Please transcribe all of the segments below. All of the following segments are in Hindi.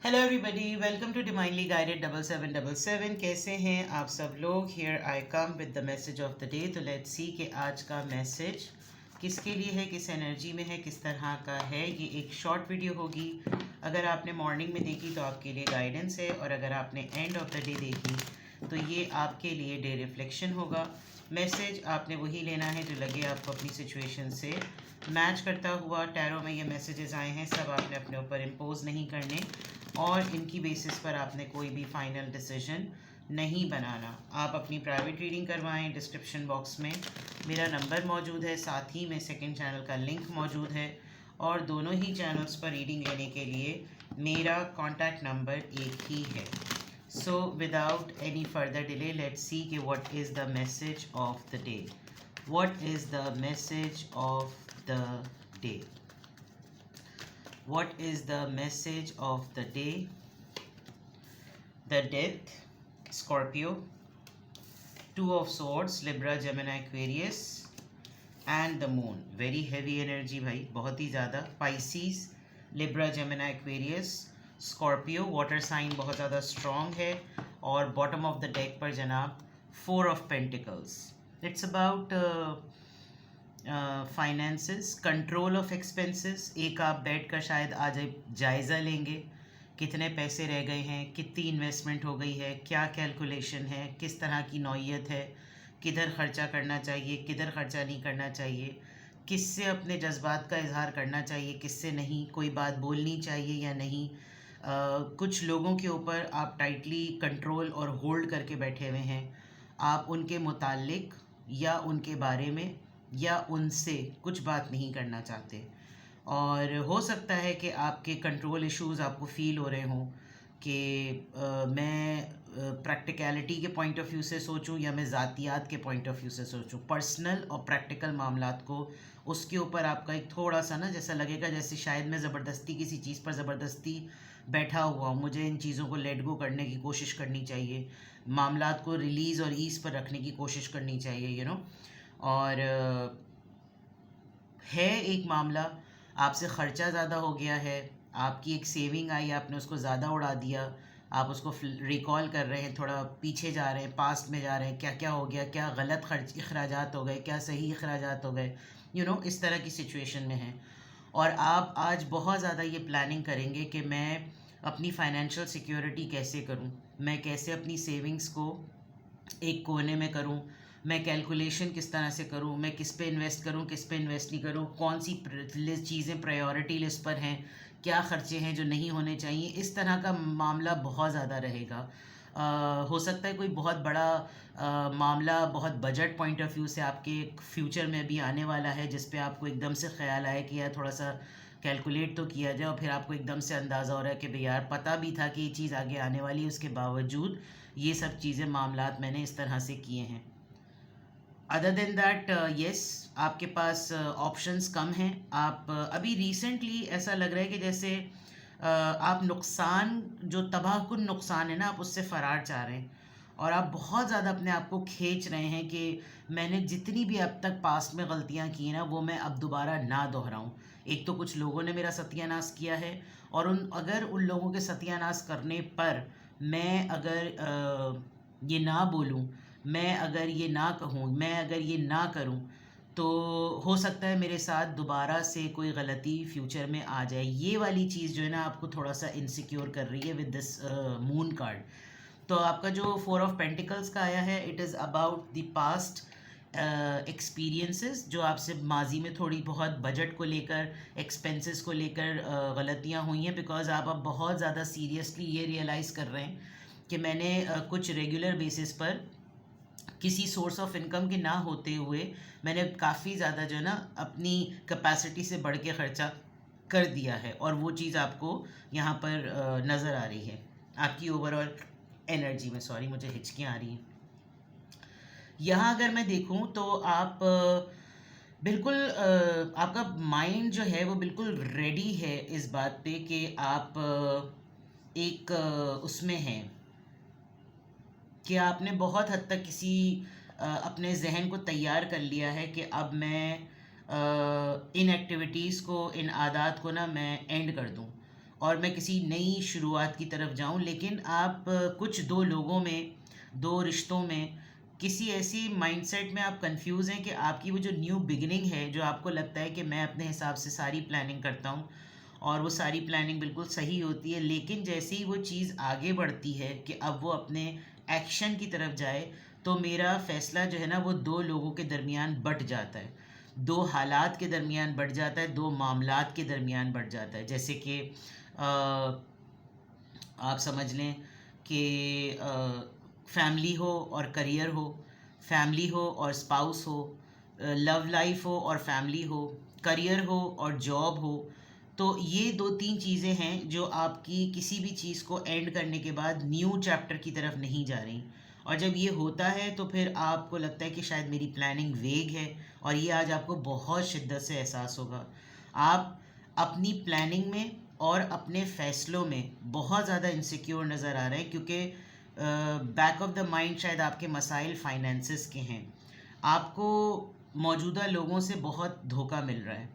Hello everybody, welcome to divinely guided 7777। कैसे हैं आप सब लोग? Here I come with the message of the day. तो लेट्स सी कि आज का मैसेज किसके लिए है, किस एनर्जी में है, किस तरह का है। ये एक शॉर्ट वीडियो होगी। अगर आपने मॉर्निंग में देखी तो आपके लिए गाइडेंस है, और अगर आपने एंड ऑफ द डे देखी तो ये आपके लिए डे रिफ्लेक्शन होगा। मैसेज आपने वही लेना है जो लगे आपको अपनी सिचुएशन से मैच करता हुआ। टैरो में ये मैसेजेस आए हैं, सब आपने अपने ऊपर इम्पोज नहीं करने, और इनकी बेसिस पर आपने कोई भी फाइनल डिसीजन नहीं बनाना। आप अपनी प्राइवेट रीडिंग करवाएं। डिस्क्रिप्शन बॉक्स में मेरा नंबर मौजूद है, साथ ही में सेकंड चैनल का लिंक मौजूद है, और दोनों ही चैनल्स पर रीडिंग लेने के लिए मेरा कॉन्टैक्ट नंबर एक ही है। So without any further delay let's see कि what is the message of the day. What is the message of the day? What is the message of the day? The Death, Scorpio, Two of Swords, Libra, Gemini, Aquarius, and the Moon. Very heavy energy भाई, बहुत ही ज़्यादा। Pisces, Libra, Gemini, Aquarius, Scorpio, water sign बहुत ज़्यादा strong है। और bottom of the deck पर जनाब Four of Pentacles. It's about finances, control of expenses. एक आप बैठ कर शायद आज जायज़ा लेंगे कितने पैसे रह गए हैं, कितनी इन्वेस्टमेंट हो गई है, क्या कैलकुलेशन है, किस तरह की नौयत है, किधर ख़र्चा करना चाहिए, किधर ख़र्चा नहीं करना चाहिए, किससे अपने जज्बात का इजहार करना चाहिए, किससे नहीं, कोई बात बोलनी चाहिए या नहीं। कुछ लोगों के ऊपर आप टाइटली कंट्रोल और होल्ड करके बैठे हुए हैं। आप उनके मुतालिक या उनके बारे में या उनसे कुछ बात नहीं करना चाहते, और हो सकता है कि आपके कंट्रोल इश्यूज़ आपको फ़ील हो रहे हों कि मैं प्रैक्टिकलिटी के पॉइंट ऑफ व्यू से सोचूं या मैं ज़ातियात के पॉइंट ऑफ व्यू से सोचूं। पर्सनल और प्रैक्टिकल मामलात को, उसके ऊपर आपका एक थोड़ा सा ना जैसा लगेगा जैसे शायद मैं ज़बरदस्ती किसी चीज़ पर ज़बरदस्ती बैठा हुआ हूँ। मुझे इन चीज़ों को लेट गो करने की कोशिश करनी चाहिए, मामलात को रिलीज़ और ईज़ पर रखने की कोशिश करनी चाहिए, यू नो। और है एक मामला, आपसे ख़र्चा ज़्यादा हो गया है, आपकी एक सेविंग आई, आपने उसको ज़्यादा उड़ा दिया, आप उसको रिकॉल कर रहे हैं, थोड़ा पीछे जा रहे हैं, पास्ट में जा रहे हैं, क्या क्या हो गया, क्या गलत खर्च अखराजात हो गए, क्या सही अखराजात हो गए, यू नो, इस तरह की सिचुएशन में हैं। और आप आज बहुत ज़्यादा ये प्लानिंग करेंगे कि मैं अपनी फ़ाइनेंशियल सिक्योरिटी कैसे करूं, मैं कैसे अपनी सेविंग्स को एक कोने में करूं, मैं कैलकुलेशन किस तरह से करूं, मैं किस पे इन्वेस्ट करूं, किस पे इन्वेस्ट नहीं करूं, कौन सी चीज़ें प्रायोरिटी लिस्ट पर हैं, क्या ख़र्चे हैं जो नहीं होने चाहिए। इस तरह का मामला बहुत ज़्यादा रहेगा। हो सकता है कोई बहुत बड़ा मामला बहुत बजट पॉइंट ऑफ व्यू से आपके फ्यूचर में भी आने वाला है, जिस पे आपको एकदम से ख्याल आए कि यार थोड़ा सा कैलकुलेट तो किया जाए, और फिर आपको एकदम से अंदाज़ा हो रहा है कि भाई यार पता भी था कि ये चीज़ आगे आने वाली है, उसके बावजूद ये सब चीज़ें मामलात मैंने इस तरह से किए हैं। अदर देन दैट येस, आपके पास ऑप्शंस कम हैं। आप अभी रिसेंटली ऐसा लग रहा है कि जैसे आप नुकसान, जो तबाहकुन नुकसान है ना, आप उससे फ़रार चाह रहे हैं, और आप बहुत ज़्यादा अपने आप को खींच रहे हैं कि मैंने जितनी भी अब तक पास्ट में गलतियां की ना, वो मैं अब दोबारा ना दोहराऊं। एक तो कुछ लोगों ने मेरा सत्यानाश किया है, और अगर उन लोगों के सत्यानाश करने पर मैं अगर ये ना बोलूं, मैं अगर ये ना कहूँ, मैं अगर ये ना करूँ, तो हो सकता है मेरे साथ दोबारा से कोई गलती फ्यूचर में आ जाए। ये वाली चीज़ जो है ना आपको थोड़ा सा इनसिक्योर कर रही है विद दिस मून कार्ड। तो आपका जो फोर ऑफ पेंटिकल्स का आया है, it is about the past experiences, जो आपसे माजी में थोड़ी बहुत बजट को लेकर, एक्सपेंसेस को लेकर गलतियाँ हुई हैं, बिकॉज आप अब बहुत ज़्यादा सीरियसली ये रियलाइज़ कर रहे हैं कि मैंने कुछ रेगुलर बेसिस पर किसी सोर्स ऑफ इनकम के ना होते हुए मैंने काफ़ी ज़्यादा जो है ना अपनी कैपेसिटी से बढ़ के ख़र्चा कर दिया है, और वो चीज़ आपको यहाँ पर नज़र आ रही है आपकी ओवरऑल एनर्जी में। सॉरी, मुझे हिचकियाँ आ रही हैं। यहाँ अगर मैं देखूँ तो आप बिल्कुल आपका माइंड जो है वो बिल्कुल रेडी है इस बात पे कि आप एक उसमें हैं कि आपने बहुत हद तक किसी अपने जहन को तैयार कर लिया है कि अब मैं इन एक्टिविटीज़ को, इन आदात को ना मैं एंड कर दूं। और मैं किसी नई शुरुआत की तरफ जाऊं, लेकिन आप कुछ दो लोगों में, दो रिश्तों में, किसी ऐसी माइंडसेट में आप कंफ्यूज हैं कि आपकी वो जो न्यू बिगिनिंग है, जो आपको लगता है कि मैं अपने हिसाब से सारी प्लानिंग करता हूँ और वो सारी प्लानिंग बिल्कुल सही होती है, लेकिन जैसे ही वो चीज़ आगे बढ़ती है कि अब वो अपने एक्शन की तरफ जाए, तो मेरा फ़ैसला जो है ना वो दो लोगों के दरमियान बट जाता है, दो हालात के दरमियान बढ़ जाता है, दो मामलात के दरमियान बढ़ जाता है। जैसे कि आप समझ लें कि फैमिली हो और करियर हो, फैमिली हो और स्पाउस हो, लव लाइफ हो और फैमिली हो, करियर हो और जॉब हो। तो ये दो तीन चीज़ें हैं जो आपकी किसी भी चीज़ को एंड करने के बाद न्यू चैप्टर की तरफ नहीं जा रही। और जब ये होता है तो फिर आपको लगता है कि शायद मेरी प्लानिंग वेग है, और ये आज आपको बहुत शिद्दत से एहसास होगा। आप अपनी प्लानिंग में और अपने फ़ैसलों में बहुत ज़्यादा इनसिक्योर नज़र आ रहे हैं, क्योंकि बैक ऑफ द माइंड शायद आपके मसाइल फाइनेंसिस के हैं। आपको मौजूदा लोगों से बहुत धोखा मिल रहा है।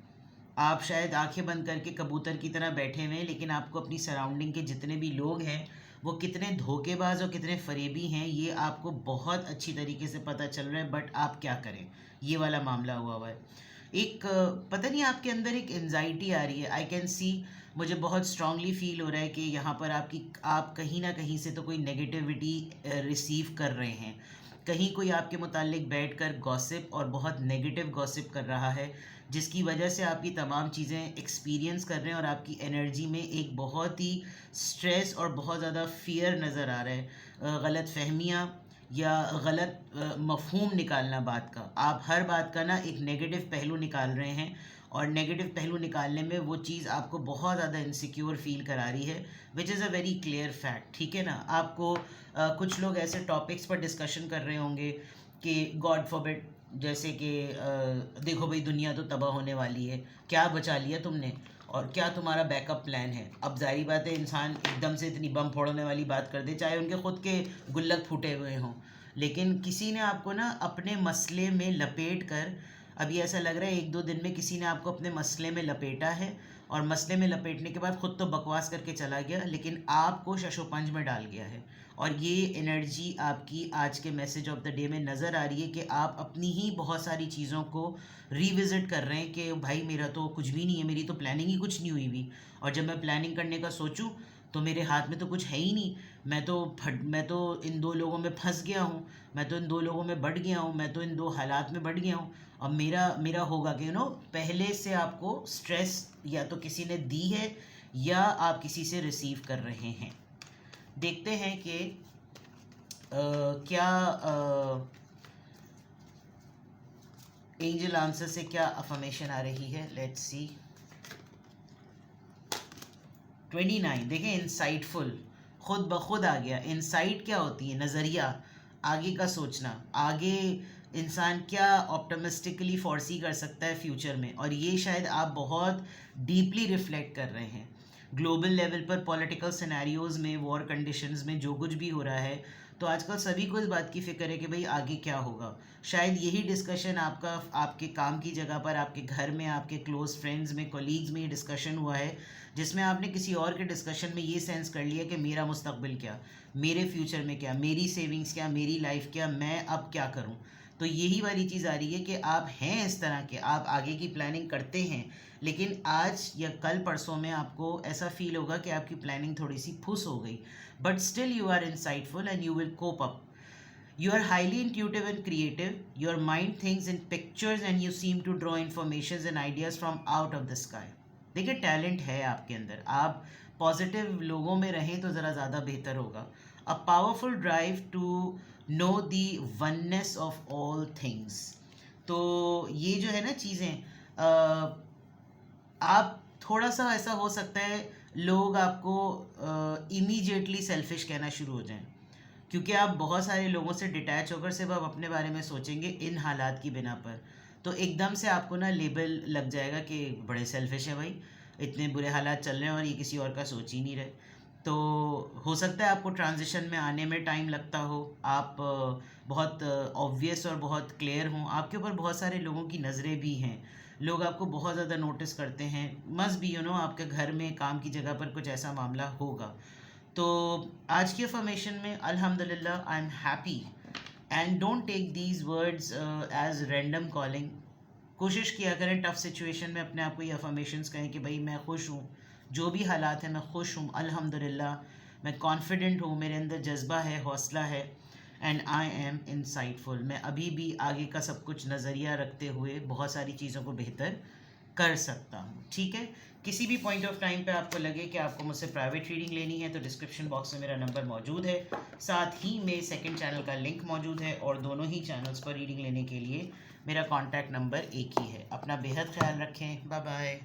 आप शायद आंखें बंद करके कबूतर की तरह बैठे हुए हैं, लेकिन आपको अपनी सराउंडिंग के जितने भी लोग हैं वो कितने धोखेबाज और कितने फरेबी हैं, ये आपको बहुत अच्छी तरीके से पता चल रहा है। बट आप क्या करें, ये वाला मामला हुआ है। एक पता नहीं आपके अंदर एक एनजाइटी आ रही है, आई कैन सी। मुझे बहुत स्ट्रांगली फील हो रहा है कि यहाँ पर आप कहीं ना कहीं से तो कोई नेगेटिविटी रिसीव कर रहे हैं। कहीं कोई आपके मुतालिक बैठ कर गॉसिप और बहुत नेगेटिव गॉसिप कर रहा है, जिसकी वजह से आप ये तमाम चीज़ें एक्सपीरियंस कर रहे हैं और आपकी एनर्जी में एक बहुत ही स्ट्रेस और बहुत ज़्यादा फियर नज़र आ रहा है। गलत फहमियाँ या गलत मफ़हूम निकालना बात का, आप हर बात का ना एक नेगेटिव पहलू निकाल रहे हैं, और नेगेटिव पहलू निकालने में वो चीज़ आपको बहुत ज़्यादा इनसिक्योर फील करा रही है, which is a very clear fact. ठीक है ना। आपको कुछ लोग ऐसे टॉपिक्स पर डिस्कशन कर रहे होंगे कि गॉड फॉरबिड, जैसे कि देखो भाई दुनिया तो तबाह होने वाली है, क्या बचा लिया तुमने और क्या तुम्हारा बैकअप प्लान है। अब जाहिर बात है इंसान एकदम से इतनी बम फोड़ने वाली बात कर दे, चाहे उनके खुद के गुल्लक फूटे हुए हों, लेकिन किसी ने आपको ना अपने मसले में लपेट कर, अभी ऐसा लग रहा है एक दो दिन में किसी ने आपको अपने मसले में लपेटा है, और मसले में लपेटने के बाद खुद तो बकवास करके चला गया, लेकिन आपको शशोपंज में डाल गया है। और ये एनर्जी आपकी आज के मैसेज ऑफ द डे में नज़र आ रही है कि आप अपनी ही बहुत सारी चीज़ों को रिविज़िट कर रहे हैं कि भाई मेरा तो कुछ भी नहीं है, मेरी तो प्लानिंग ही कुछ नहीं हुई हुई, और जब मैं प्लानिंग करने का सोचूं तो मेरे हाथ में तो कुछ है ही नहीं। मैं तो इन दो लोगों में फंस गया हूँ, मैं तो इन दो लोगों में बढ़ गया हूँ, मैं तो इन दो हालात में बढ़ गया हूँ। अब मेरा मेरा होगा कि पहले से आपको स्ट्रेस या तो किसी ने दी है या आप किसी से रिसीव कर रहे हैं। देखते हैं कि क्या एंजल आंसर से क्या अफर्मेशन आ रही है। Let's see. 29 देखें, इंसाइटफुल, खुद ब खुद आ गया। इंसाइट क्या होती है? नज़रिया, आगे का सोचना, आगे इंसान क्या ऑप्टिमिस्टिकली फॉरसी कर सकता है फ्यूचर में, और ये शायद आप बहुत डीपली रिफ्लेक्ट कर रहे हैं। ग्लोबल लेवल पर पॉलिटिकल सिनेरियोज़ में, वॉर कंडीशंस में जो कुछ भी हो रहा है, तो आजकल सभी को इस बात की फ़िक्र है कि भाई आगे क्या होगा। शायद यही डिस्कशन आपका आपके काम की जगह पर, आपके घर में, आपके क्लोज फ्रेंड्स में, कोलीग्स में ये डिस्कशन हुआ है, जिसमें आपने किसी और के डिस्कशन में ये सेंस कर लिया कि मेरा मुस्तकबिल क्या, मेरे फ्यूचर में क्या, मेरी सेविंग्स क्या, मेरी लाइफ क्या, मैं अब क्या करूं। तो यही वाली चीज़ आ रही है कि आप हैं इस तरह के, आप आगे की प्लानिंग करते हैं, लेकिन आज या कल परसों में आपको ऐसा फील होगा कि आपकी प्लानिंग थोड़ी सी फुस हो गई, but still you are insightful and you will cope up. You are highly intuitive and creative. Your mind thinks in pictures and you seem to draw informations and ideas from out of the sky. देखिए, टैलेंट है आपके अंदर, आप पॉजिटिव लोगों में रहें तो ज़रा ज़्यादा बेहतर होगा. A powerful drive to know the oneness of all things. तो ये जो है ना चीज़ें, आप थोड़ा सा ऐसा हो सकता है लोग आपको इमीडिएटली सेल्फिश कहना शुरू हो जाएं, क्योंकि आप बहुत सारे लोगों से डिटैच होकर सिर्फ आप अपने बारे में सोचेंगे इन हालात की बिना पर, तो एकदम से आपको ना लेबल लग जाएगा कि बड़े सेल्फिश है भाई, इतने बुरे हालात चल रहे हैं और ये किसी और का सोच ही नहीं रहे. तो हो सकता है आपको ट्रांजिशन में आने में टाइम लगता हो, आप बहुत ऑब्वियस और बहुत क्लियर हों, आपके ऊपर बहुत सारे लोगों की नज़रें भी हैं, लोग आपको बहुत ज़्यादा नोटिस करते हैं, मस्ट बी आपके घर में काम की जगह पर कुछ ऐसा मामला होगा। तो आज की अफर्मेशन में अल्हम्दुलिल्लाह I am happy and don't take these words as random calling. कोशिश किया करें टफ़ सिचुएशन में अपने आप को ये अफर्मेशंस कहें कि भाई मैं खुश हूँ, जो भी हालात हैं मैं खुश हूँ अल्हम्दुलिल्लाह, मैं कॉन्फिडेंट हूँ, मेरे अंदर जज्बा है, हौसला है, एंड आई एम इंसाइटफुल। मैं अभी भी आगे का सब कुछ नज़रिया रखते हुए बहुत सारी चीज़ों को बेहतर कर सकता हूँ। ठीक है, किसी भी पॉइंट ऑफ टाइम पे आपको लगे कि आपको मुझसे प्राइवेट रीडिंग लेनी है तो डिस्क्रिप्शन बॉक्स में मेरा नंबर मौजूद है, साथ ही मेरे सेकंड चैनल का लिंक मौजूद है, और दोनों ही चैनल्स पर रीडिंग लेने के लिए मेरा कॉन्टैक्ट नंबर एक ही है। अपना बेहद ख्याल रखें, बाय बाय।